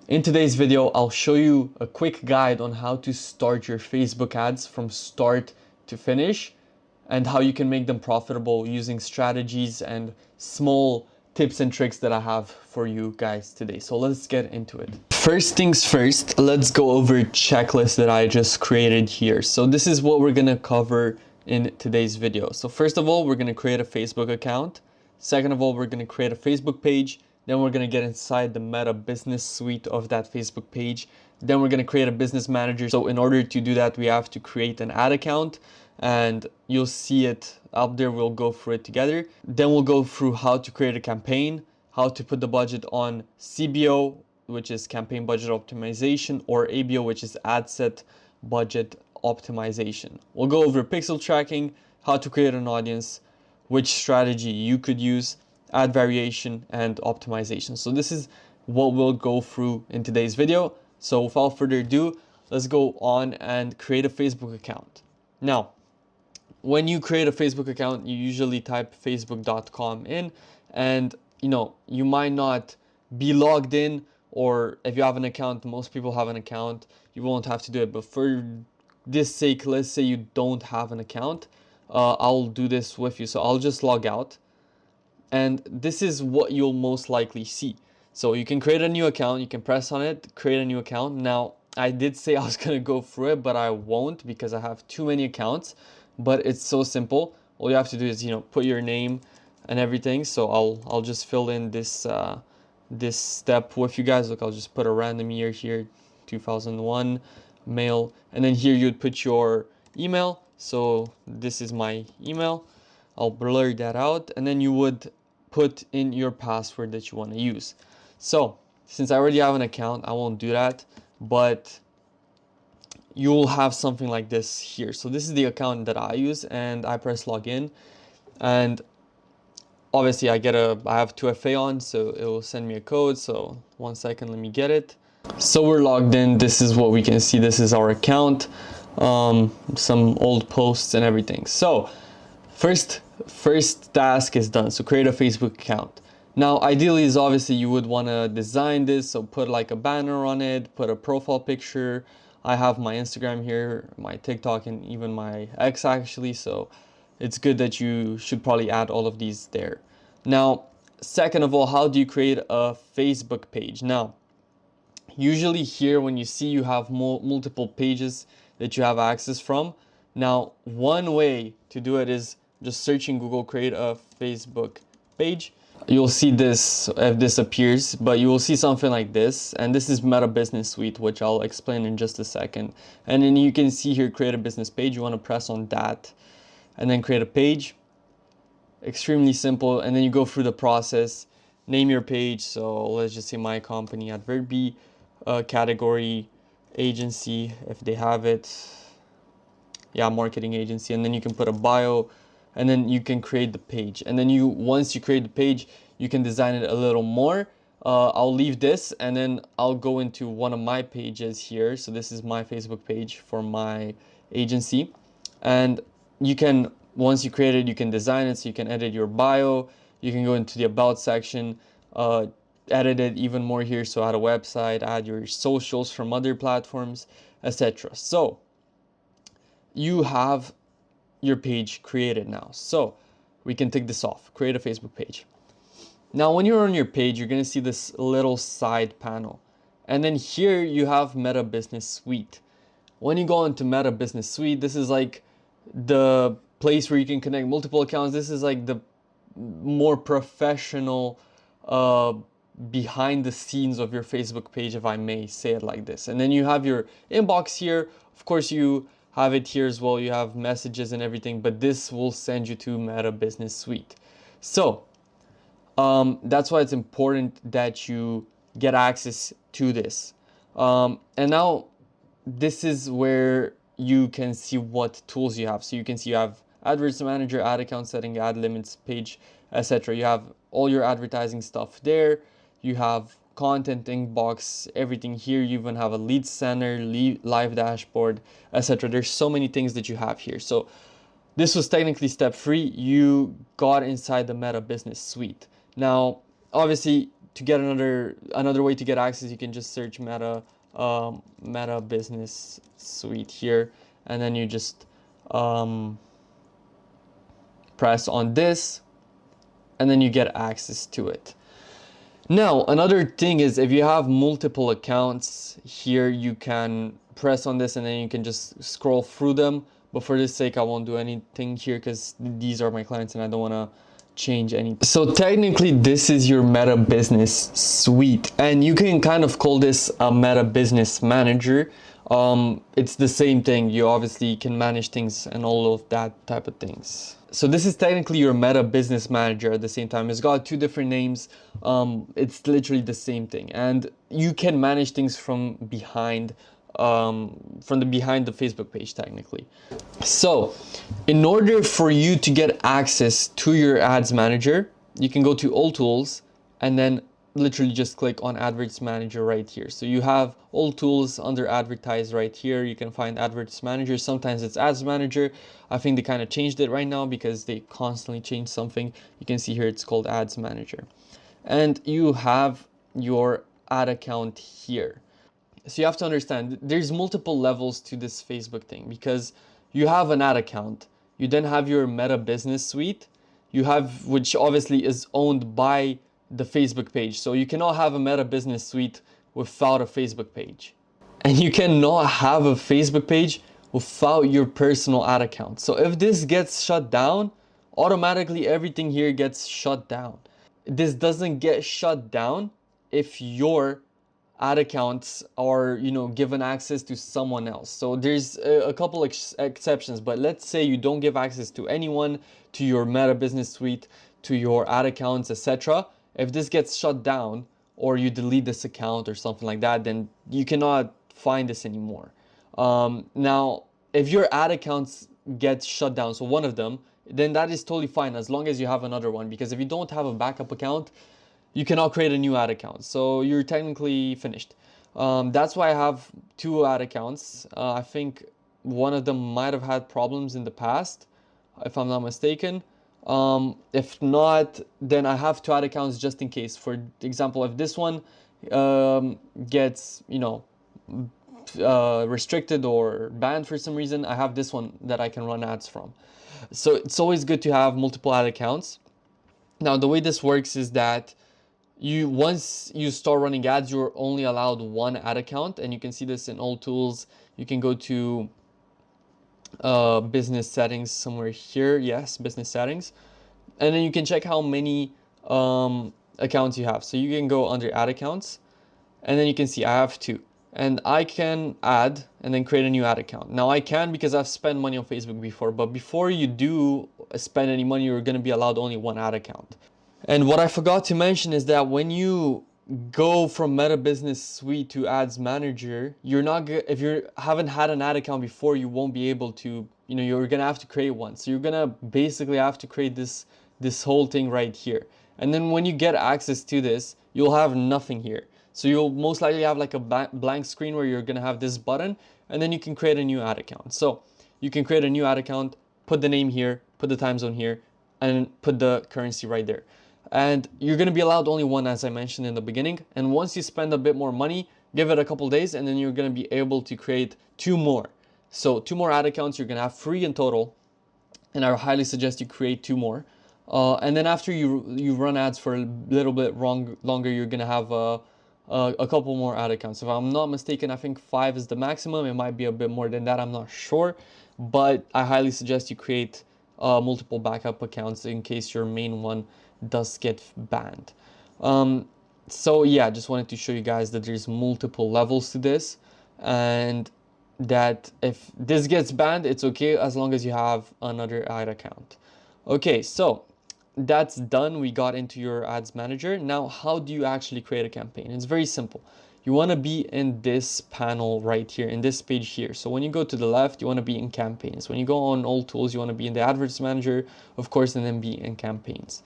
In today's video, I'll show you a quick guide on how to start your Facebook ads from start to finish and how you can make them profitable using strategies and small tips and tricks that I have for you guys today. So let's get into it. First things first, let's go over a checklist that I just created here. So this is what we're gonna cover in today's video. So first of all, we're gonna create a Facebook account. Second of all, we're gonna create a Facebook page. Then we're gonna get inside the Meta Business Suite of that Facebook page. Then we're gonna create a business manager. So in order to do that, we have to create an ad account, and you'll see it up there. We'll go through it together. Then we'll go through how to create a campaign, how to put the budget on CBO, which is campaign budget optimization, or ABO, which is ad set budget optimization. We'll go over pixel tracking, how to create an audience, which strategy you could use, ad variation, and optimization. So this is what we'll go through in today's video. So without further ado, let's go on and create a Facebook account. Now, when you create a Facebook account, you usually type facebook.com in, and you might not be logged in, or if you have an account, most people have an account, you won't have to do it. But for this sake, let's say you don't have an account, I'll do this with you. So I'll just log out, and this is what you'll most likely see. So you can create a new account, you can press on it, create a new account. Now, I did say I was gonna go through it, but I won't because I have too many accounts. But it's so simple. All you have to do is put your name and everything. So I'll just fill in this this step with you guys. Look, I'll just put a random year here, 2001, male, and then here you'd put your email. So this is my email. I'll blur that out, and then you would put in your password that you want to use. So since I already have an account, I won't do that, but you'll have something like this here. So this is the account that I use, and I press login, and obviously I have 2FA on, so it will send me a code. So 1 second, let me get it. So we're logged in. This is what we can see. This is our account, some old posts and everything. So first task is done. So create a Facebook account. Now, ideally is obviously you would want to design this. So put like a banner on it, put a profile picture. I have my Instagram here, my TikTok, and even my X actually. So it's good that you should probably add all of these there. Now, second of all, how do you create a Facebook page? Now, usually here when you see you have multiple pages that you have access from. Now, one way to do it is just searching Google, create a Facebook page. You'll see this if this appears, but you will see something like this, and this is Meta Business Suite, which I'll explain in just a second. And then you can see here, create a business page. You want to press on that and then create a page. Extremely simple. And then you go through the process, name your page. So let's just say my company, Adverb, category, agency, if they have it. Yeah, marketing agency. And then you can put a bio, and then you can create the page. And then once you create the page, you can design it a little more. I'll leave this, and then I'll go into one of my pages here. So this is my Facebook page for my agency. And you can, once you create it, you can design it. So you can edit your bio. You can go into the about section, edit it even more here. So add a website, add your socials from other platforms, etc. So you have your page created now. So we can tick this off, create a Facebook page. Now, when you're on your page, you're gonna see this little side panel. And then here you have Meta Business Suite. When you go into Meta Business Suite, this is like the place where you can connect multiple accounts. This is like the more professional behind the scenes of your Facebook page, if I may say it like this. And then you have your inbox here. Of course, you have it here as well. You have messages and everything, but this will send you to Meta Business Suite. So that's why it's important that you get access to this. And now this is where you can see what tools you have. So you can see you have Adverts Manager, ad account setting, ad limits page, etc. You have all your advertising stuff there. You have content inbox, everything here. You even have a lead center, live dashboard, etc. There's so many things that you have here. So this was technically step 3. You got inside the Meta Business Suite. Now, obviously, to get another way to get access, you can just search Meta Business Suite here, and then you just press on this, and then you get access to it. Now, another thing is, if you have multiple accounts here, you can press on this and then you can just scroll through them. But for this sake, I won't do anything here because these are my clients and I don't want to change anything. So technically, this is your Meta Business Suite, and you can kind of call this a Meta Business Manager. It's the same thing. You obviously can manage things and all of that type of things. So this is technically your Meta Business Manager at the same time. It's got two different names. It's literally the same thing, and you can manage things from behind the Facebook page technically. So in order for you to get access to your ads manager, you can go to all tools and then literally just click on Adverts Manager right here. So you have all tools under advertise right here. You can find Adverts Manager. Sometimes it's Ads Manager. I think they kind of changed it right now because they constantly change something. You can see here it's called Ads Manager. And you have your ad account here. So you have to understand there's multiple levels to this Facebook thing, because you have an ad account, you then have your Meta Business Suite, you have, which obviously is owned by the Facebook page. So you cannot have a Meta Business Suite without a Facebook page. And you cannot have a Facebook page without your personal ad account. So if this gets shut down, automatically everything here gets shut down. This doesn't get shut down if your ad accounts are, given access to someone else. So there's a couple exceptions, but let's say you don't give access to anyone, to your Meta Business Suite, to your ad accounts, etc. If this gets shut down or you delete this account or something like that, then you cannot find this anymore. Now, if your ad accounts get shut down, so one of them, then that is totally fine as long as you have another one, because if you don't have a backup account, you cannot create a new ad account. So you're technically finished. That's why I have two ad accounts. I think one of them might have had problems in the past, if I'm not mistaken. If not, then I have two ad accounts just in case. For example, if this one gets, restricted or banned for some reason, I have this one that I can run ads from. So it's always good to have multiple ad accounts. Now, the way this works is that once you start running ads, you're only allowed one ad account, and you can see this in all tools. You can go to business settings somewhere here. Yes, business settings, and then you can check how many accounts you have. So you can go under ad accounts, and then you can see I have two, and I can add and then create a new ad account. Now I can because I've spent money on Facebook before, but before you do spend any money, you're going to be allowed only one ad account. And what I forgot to mention is that when you go from Meta Business Suite to Ads Manager, if you haven't had an ad account before, you won't be able to, you're gonna have to create one. So you're gonna basically have to create this whole thing right here. And then when you get access to this, you'll have nothing here. So you'll most likely have like a blank screen where you're gonna have this button, and then you can create a new ad account. So you can create a new ad account, put the name here, put the time zone here, and put the currency right there. And you're going to be allowed only one, as I mentioned in the beginning. And once you spend a bit more money, give it a couple days, and then you're going to be able to create two more. So two more ad accounts you're going to have 3 in total, and I highly suggest you create 2 more. And then after you run ads for a little bit longer, you're going to have a couple more ad accounts. If I'm not mistaken, I think 5 is the maximum. It might be a bit more than that, I'm not sure. But I highly suggest you create multiple backup accounts in case your main one does get banned. So yeah, just wanted to show you guys that there's multiple levels to this, and that if this gets banned, it's okay as long as you have another ad account. Okay, so that's done. We got into your ads manager. Now, how do you actually create a campaign? It's very simple. You want to be in this panel right here, in this page here. So when you go to the left, you want to be in campaigns. When you go on all tools, you want to be in the adverts manager, of course, and then be in campaigns.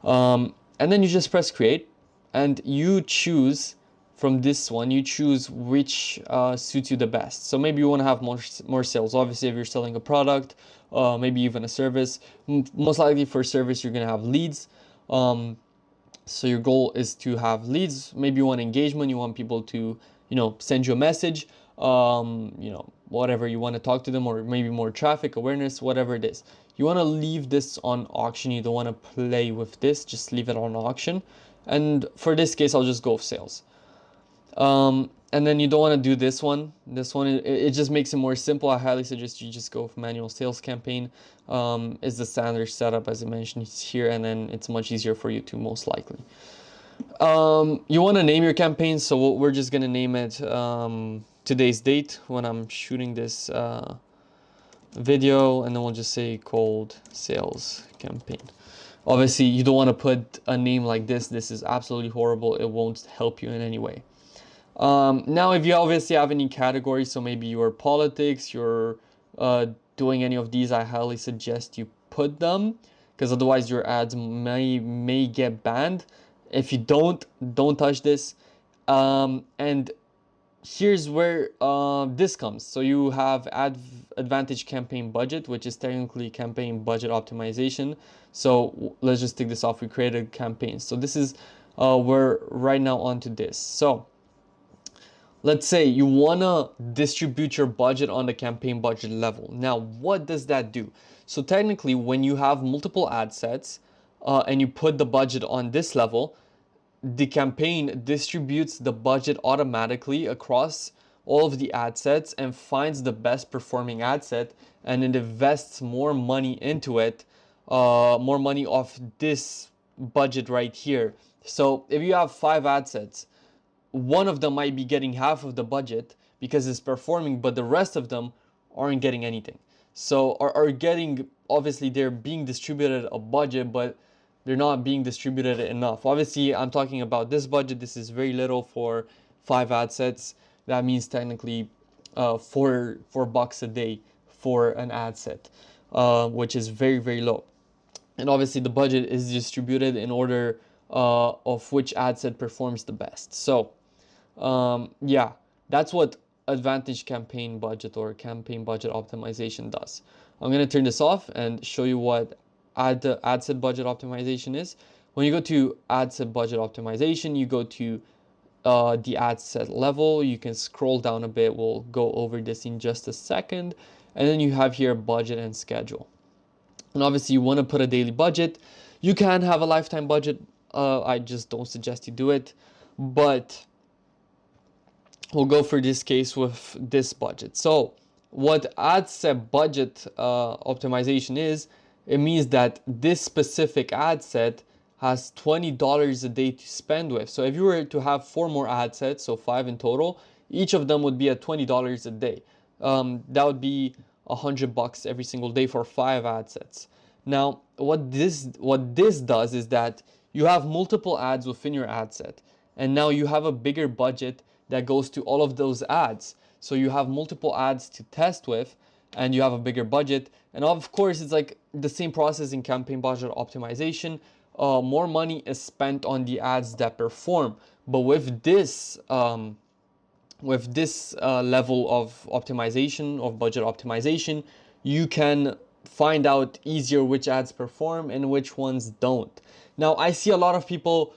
And then you just press create, and you choose from this one, you choose which suits you the best. So maybe you want to have more sales. Obviously, if you're selling a product, maybe even a service, most likely for service, you're going to have leads. So your goal is to have leads. Maybe you want engagement. You want people to, send you a message. Whatever you want to talk to them, or maybe more traffic, awareness, whatever it is. You want to leave this on auction. You don't want to play with this. Just leave it on auction. And for this case, I'll just go with sales. And then you don't want to do this one. This one, it just makes it more simple. I highly suggest you just go with manual sales campaign. Is the standard setup as I mentioned here, and then it's much easier for you to most likely. You want to name your campaign, so we're just gonna name it today's date when I'm shooting this video, and then we'll just say cold sales campaign. Obviously, you don't want to put a name like this. This is absolutely horrible. It won't help you in any way. Now, if you obviously have any categories, so maybe your politics, you're doing any of these, I highly suggest you put them, because otherwise your ads may get banned. If you don't touch this. And here's where this comes. So you have advantage campaign budget, which is technically campaign budget optimization. So let's just take this off. We created campaigns. So this is we're right now onto this. So let's say you want to distribute your budget on the campaign budget level. Now, what does that do? So technically, when you have multiple ad sets and you put the budget on this level, the campaign distributes the budget automatically across all of the ad sets and finds the best performing ad set, and it invests more money into it, more money off this budget right here. So if you have 5 ad sets, one of them might be getting half of the budget because it's performing, but the rest of them aren't getting anything. So are getting, obviously they're being distributed a budget, but they're not being distributed enough. Obviously, I'm talking about this budget. This is very little for 5 ad sets. That means technically $4 a day for an ad set, which is very, very low. And obviously the budget is distributed in order of which ad set performs the best. So yeah, that's what advantage campaign budget or campaign budget optimization does. I'm going to turn this off and show you what ad set budget optimization is. When you go to ad set budget optimization, you go to the ad set level. You can scroll down a bit. We'll go over this in just a second. And then you have here budget and schedule. And obviously you want to put a daily budget. You can have a lifetime budget. I just don't suggest you do it, but we'll go for this case with this budget. So what ad set budget optimization is, it means that this specific ad set has $20 a day to spend with. So if you were to have 4 more ad sets, so 5 in total, each of them would be at $20 a day. That would be $100 every single day for 5 ad sets. Now, what this does is that you have multiple ads within your ad set, and now you have a bigger budget that goes to all of those ads. So you have multiple ads to test with, and you have a bigger budget. And of course, it's like the same process in campaign budget optimization. More money is spent on the ads that perform, but with this level of optimization, of budget optimization, you can find out easier which ads perform and which ones don't. Now, I see a lot of people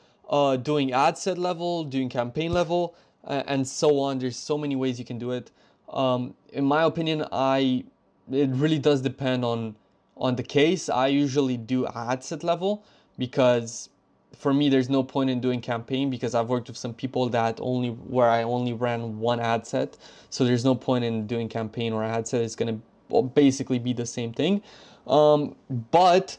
doing ad set level, doing campaign level, and so on. There's so many ways you can do it. In my opinion, it really does depend on the case. I usually do ad set level because for me there's no point in doing campaign, because I've worked with some people where I only ran one ad set. So there's no point in doing campaign or ad set. It's gonna basically be the same thing. But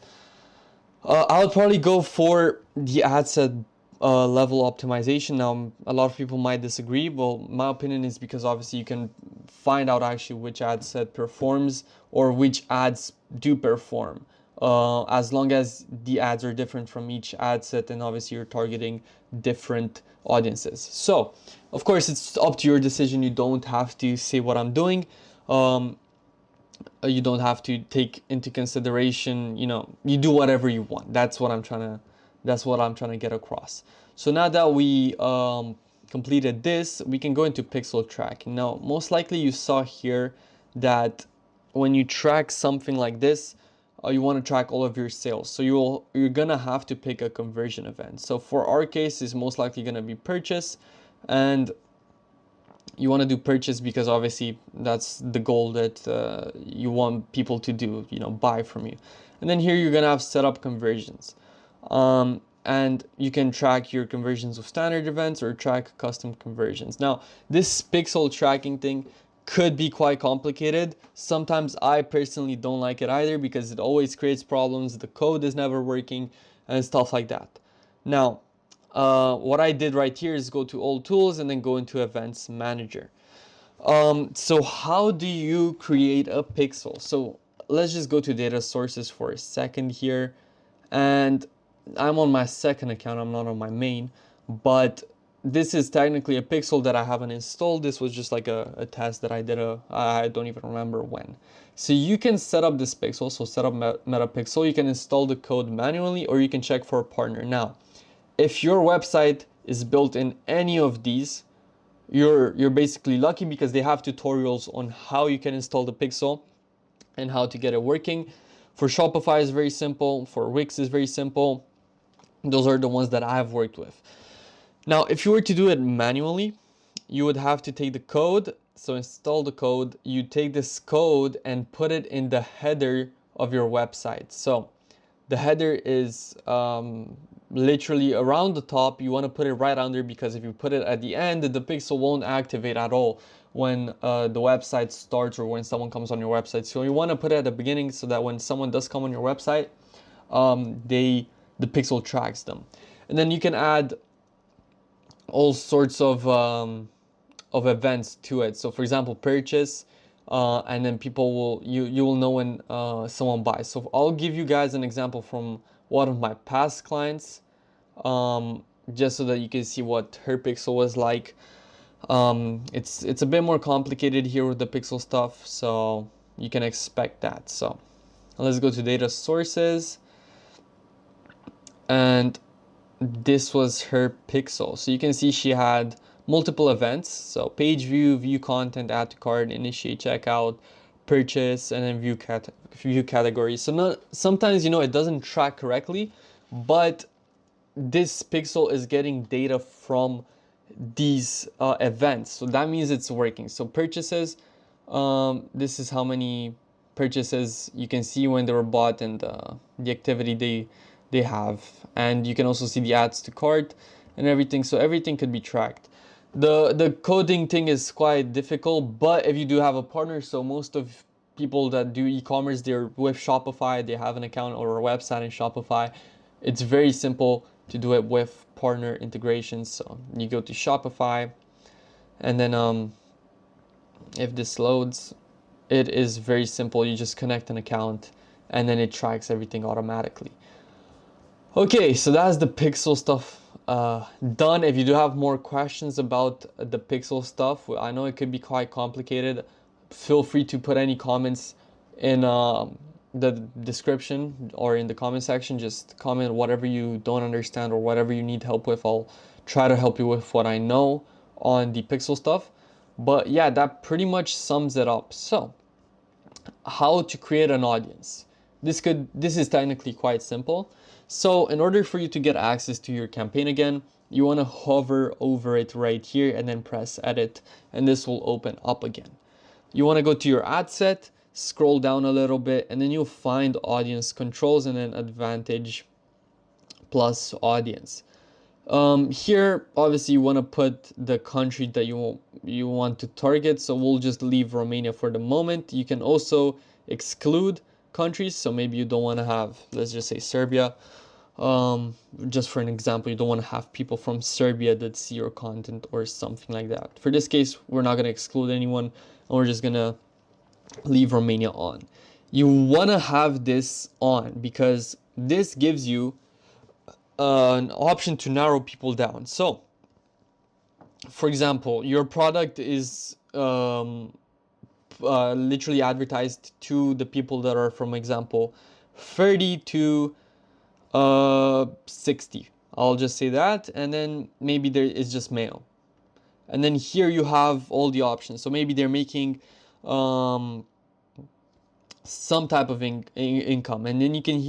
I would probably go for the ad set level optimization. Now, a lot of people might disagree. Well, my opinion is because obviously you can find out actually which ad set performs or which ads do perform, as long as the ads are different from each ad set, and obviously you're targeting different audiences. So, of course, it's up to your decision. You don't have to say what I'm doing. You don't have to take into consideration, you do whatever you want. That's what I'm trying to get across. So now that we completed this, we can go into pixel tracking. Now, most likely you saw here that when you track something like this, you want to track all of your sales. So you're gonna have to pick a conversion event. So for our case, it's most likely gonna be purchase, and you want to do purchase because obviously that's the goal that you want people to do, buy from you. And then here you're gonna have set up conversions, and you can track your conversions with standard events or track custom conversions. Now, this pixel tracking thing could be quite complicated. Sometimes I personally don't like it either because it always creates problems. The code is never working and stuff like that. Now, what I did right here is go to all tools and then go into events manager. So how do you create a pixel? So let's just go to data sources for a second here. And I'm on my second account, I'm not on my main, but this is technically a pixel that I haven't installed. This was just like a test that I did, I don't even remember when. So you can set up this pixel, so set up Metapixel. You can install the code manually, or you can check for a partner. Now, if your website is built in any of these, you're basically lucky because they have tutorials on how you can install the pixel and how to get it working. For Shopify is very simple, for Wix is very simple. Those are the ones that I've worked with. Now, if you were to do it manually, you would have to take the code. So install the code, you take this code and put it in the header of your website. So the header is literally around the top. You want to put it right under, because if you put it at the end, the pixel won't activate at all when the website starts or when someone comes on your website. So you want to put it at the beginning so that when someone does come on your website, the pixel tracks them. And then you can add all sorts of events to it. So for example, purchase, and then people will you will know when someone buys. So I'll give you guys an example from one of my past clients, just so that you can see what her pixel was like. It's a bit more complicated here with the pixel stuff, so you can expect that. So let's go to data sources, and this was her pixel. So you can see she had multiple events, so page view, view content, add to cart, initiate checkout, purchase, and then view categories. So sometimes it doesn't track correctly, but this pixel is getting data from these events, so that means it's working. So purchases, this is how many purchases you can see when they were bought and the activity they have, and you can also see the adds to cart and everything, so everything could be tracked. The coding thing is quite difficult, but if you do have a partner, so most of people that do e-commerce, they're with Shopify, they have an account or a website in Shopify. It's very simple to do it with partner integrations. So you go to Shopify, and then if this loads, it is very simple. You just connect an account and then it tracks everything automatically. Okay, so that's the pixel stuff done. If you do have more questions about the pixel stuff, I know it could be quite complicated. Feel free to put any comments in the description or in the comment section. Just comment whatever you don't understand or whatever you need help with. I'll try to help you with what I know on the pixel stuff. But yeah, that pretty much sums it up. So how to create an audience. This is technically quite simple. So in order for you to get access to your campaign again, you want to hover over it right here and then press edit, and this will open up again. You want to go to your ad set, scroll down a little bit, and then you'll find audience controls and then advantage plus audience. Here, obviously, you want to put the country that you want to target. So we'll just leave Romania for the moment. You can also exclude countries. So maybe you don't want to have, let's just say Serbia. Just for an example, you don't want to have people from Serbia that see your content or something like that. For this case, we're not going to exclude anyone, and we're just going to leave Romania on. You want to have this on because this gives you an option to narrow people down. So, for example, your product is literally advertised to the people that are, from example, 30 to 60. I'll just say that, and then maybe there is just male. And then here you have all the options. So maybe they're making some type of income. And then you can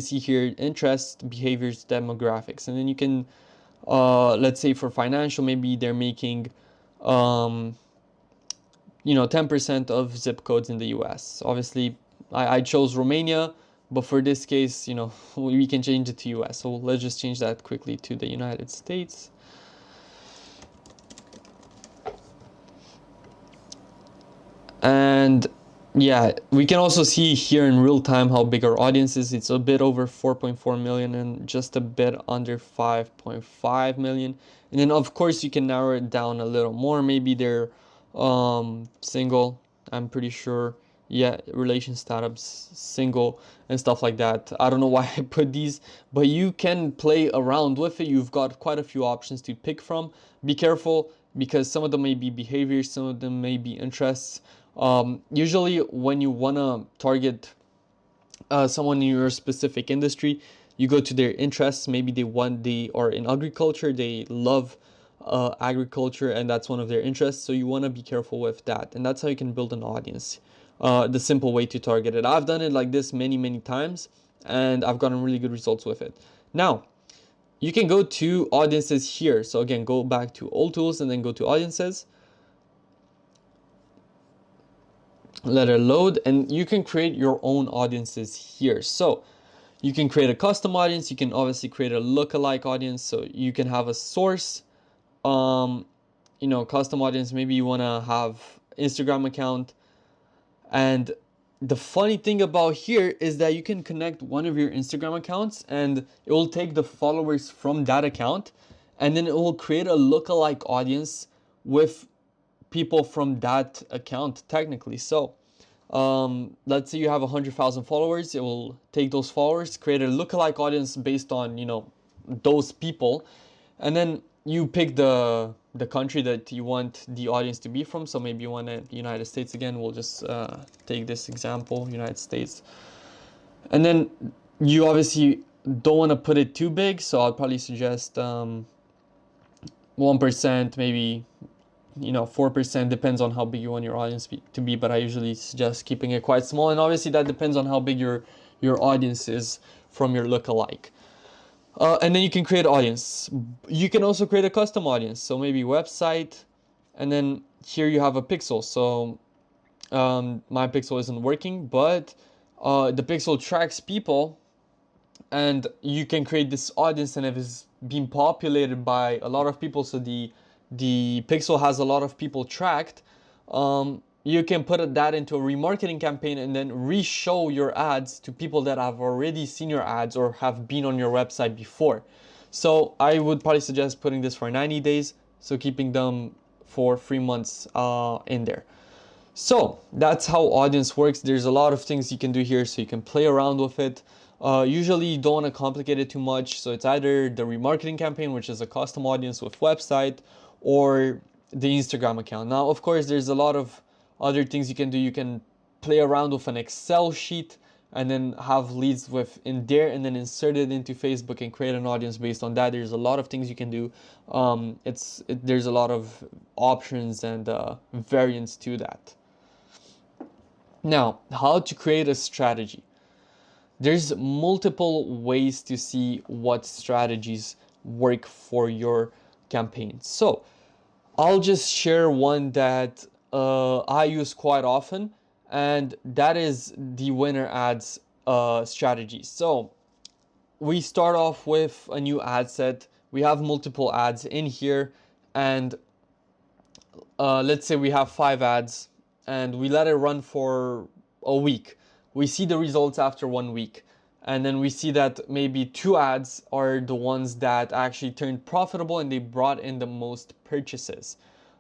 see here interests, behaviors, demographics. And then you can let's say for financial, maybe they're making 10% of zip codes in the US. Obviously I chose Romania, but for this case, we can change it to US. So let's just change that quickly to the United States. And yeah, we can also see here in real time how big our audience is. It's a bit over 4.4 million and just a bit under 5.5 million. And then of course you can narrow it down a little more. Maybe they're single, I'm pretty sure. Yeah, relation status, single, and stuff like that. I don't know why I put these, but you can play around with it. You've got quite a few options to pick from. Be careful because some of them may be behaviors, some of them may be interests. Usually when you want to target someone in your specific industry, you go to their interests. Maybe they are in agriculture, they love agriculture, and that's one of their interests. So you want to be careful with that, and that's how you can build an audience. The simple way to target it. I've done it like this many times, and I've gotten really good results with it. Now, you can go to audiences here. So again, go back to all tools and then go to audiences. Let it load, and you can create your own audiences here. So you can create a custom audience. You can obviously create a lookalike audience. So you can have a source, custom audience. Maybe you want to have Instagram account. And the funny thing about here is that you can connect one of your Instagram accounts and it will take the followers from that account, and then it will create a lookalike audience with people from that account technically. So let's say you have 100,000 followers, it will take those followers, create a lookalike audience based on those people, and then you pick the country that you want the audience to be from. So maybe you want the United States. Again, we'll just take this example, United States. And then you obviously don't want to put it too big, so I'll probably suggest 1%, maybe 4%, depends on how big you want your audience to be, but I usually suggest keeping it quite small. And obviously that depends on how big your audience is from your lookalike. And then you can create an audience. You can also create a custom audience. So maybe website, and then here you have a pixel. So my pixel isn't working, but the pixel tracks people, and you can create this audience, and if it's being populated by a lot of people, so the pixel has a lot of people tracked, you can put that into a remarketing campaign and then re-show your ads to people that have already seen your ads or have been on your website before. So I would probably suggest putting this for 90 days, so keeping them for 3 months in there. So that's how audience works. There's a lot of things you can do here, so you can play around with it. Usually you don't want to complicate it too much, so it's either the remarketing campaign, which is a custom audience with website, or the Instagram account. Now, of course, there's a lot of other things you can do. You can play around with an Excel sheet and then have leads in there, and then insert it into Facebook and create an audience based on that. There's a lot of things you can do. There's a lot of options and variants to that. Now, how to create a strategy. There's multiple ways to see what strategies work for your campaign. So I'll just share one that I use quite often, and that is the winner ads strategy. So we start off with a new ad set. We have multiple ads in here, and let's say we have 5 ads and we let it run for a week. We see the results after 1 week, and then we see that maybe 2 ads are the ones that actually turned profitable and they brought in the most purchases.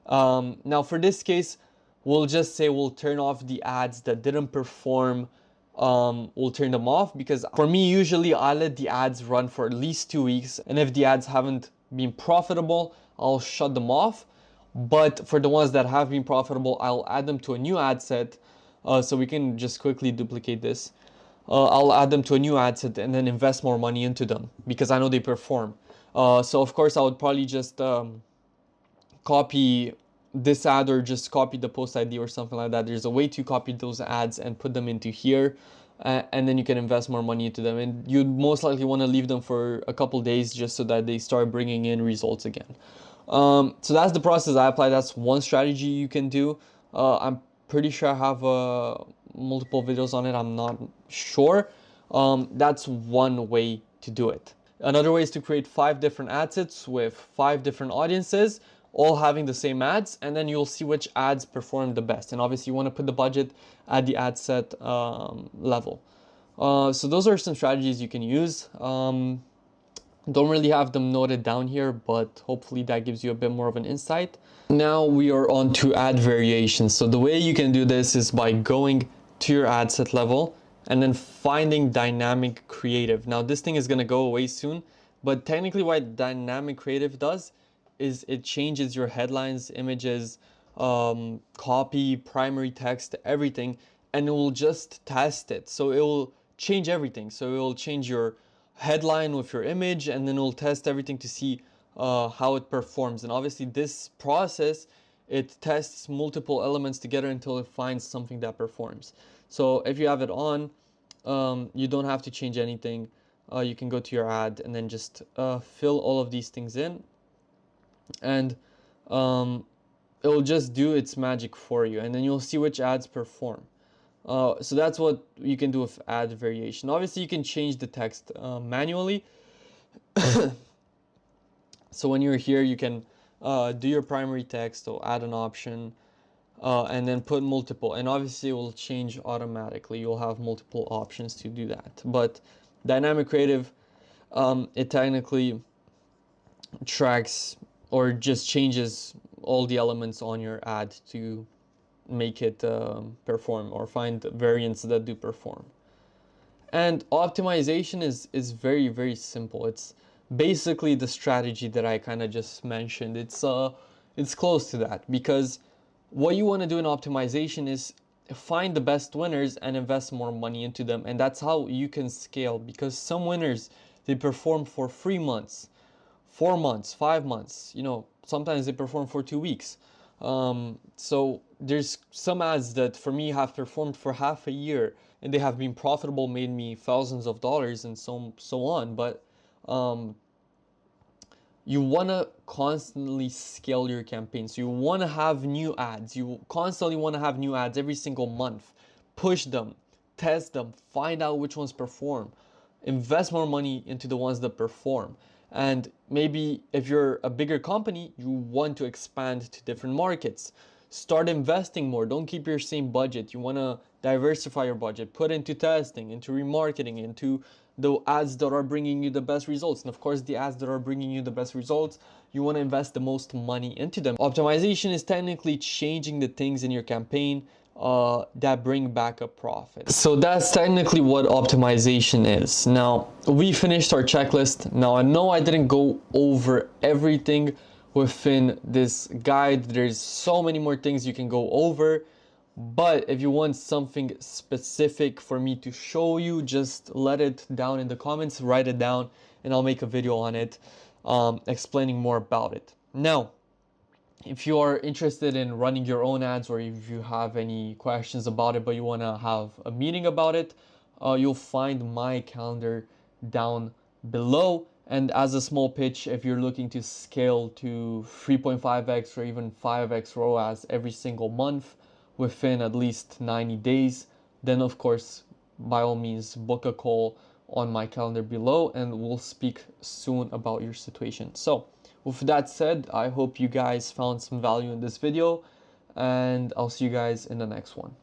Now for this case, we'll just say we'll turn off the ads that didn't perform. We'll turn them off, because for me, usually I let the ads run for at least 2 weeks, and if the ads haven't been profitable, I'll shut them off. But for the ones that have been profitable, I'll add them to a new ad set. So we can just quickly duplicate this. I'll add them to a new ad set and then invest more money into them, because I know they perform. So of course I would probably just copy this ad or just copy the post ID or something like that. There's a way to copy those ads and put them into here, and then you can invest more money into them. And you'd most likely want to leave them for a couple days just so that they start bringing in results again. So that's the process I apply. That's one strategy you can do. I'm pretty sure I have multiple videos on it. I'm not sure. That's one way to do it. Another way is to create 5 different ad sets with 5 different audiences, all having the same ads, and then you'll see which ads perform the best. And obviously you want to put the budget at the ad set level. So those are some strategies you can use. Don't really have them noted down here, but hopefully that gives you a bit more of an insight. Now we are on to ad variations. So the way you can do this is by going to your ad set level and then finding dynamic creative. Now this thing is going to go away soon, but technically what dynamic creative does is it changes your headlines, images, copy, primary text, everything, and it will just test it. So it will change everything. So it will change your headline with your image, and then it'll test everything to see how it performs. And obviously this process, it tests multiple elements together until it finds something that performs. So if you have it on, you don't have to change anything. You can go to your ad and then just fill all of these things in, and it will just do its magic for you, and then you'll see which ads perform. So that's what you can do with ad variation. Obviously you can change the text manually. So when you're here, you can do your primary text or add an option, and then put multiple, and obviously it will change automatically. You'll have multiple options to do that. But dynamic creative, it technically tracks or just changes all the elements on your ad to make it perform, or find variants that do perform. And optimization is very, very simple. It's basically the strategy that I kind of just mentioned. It's close to that, because what you want to do in optimization is find the best winners and invest more money into them. And that's how you can scale, because some winners, they perform for 3 months, 4 months, 5 months, you know, sometimes they perform for 2 weeks. So there's some ads that for me have performed for half a year, and they have been profitable, made me thousands of dollars, and so on. But you want to constantly scale your campaign. So you want to have new ads. You constantly want to have new ads every single month. Push them, test them, find out which ones perform. Invest more money into the ones that perform. And maybe if you're a bigger company, you want to expand to different markets. Start investing more. Don't keep your same budget. You want to diversify your budget. Put into testing, into remarketing, into the ads that are bringing you the best results. And of course, the ads that are bringing you the best results, you want to invest the most money into them. Optimization is technically changing the things in your campaign that bring back a profit. So that's technically what optimization is. Now, we finished our checklist. Now, I know I didn't go over everything within this guide. There's so many more things you can go over. But if you want something specific for me to show you, just let it down in the comments, write it down, and I'll make a video on it explaining more about it. Now, if you are interested in running your own ads, or if you have any questions about it but you want to have a meeting about it, you'll find my calendar down below. And as a small pitch, if you're looking to scale to 3.5x or even 5x ROAS every single month within at least 90 days, then of course, by all means, book a call on my calendar below, and we'll speak soon about your situation. So with that said, I hope you guys found some value in this video, and I'll see you guys in the next one.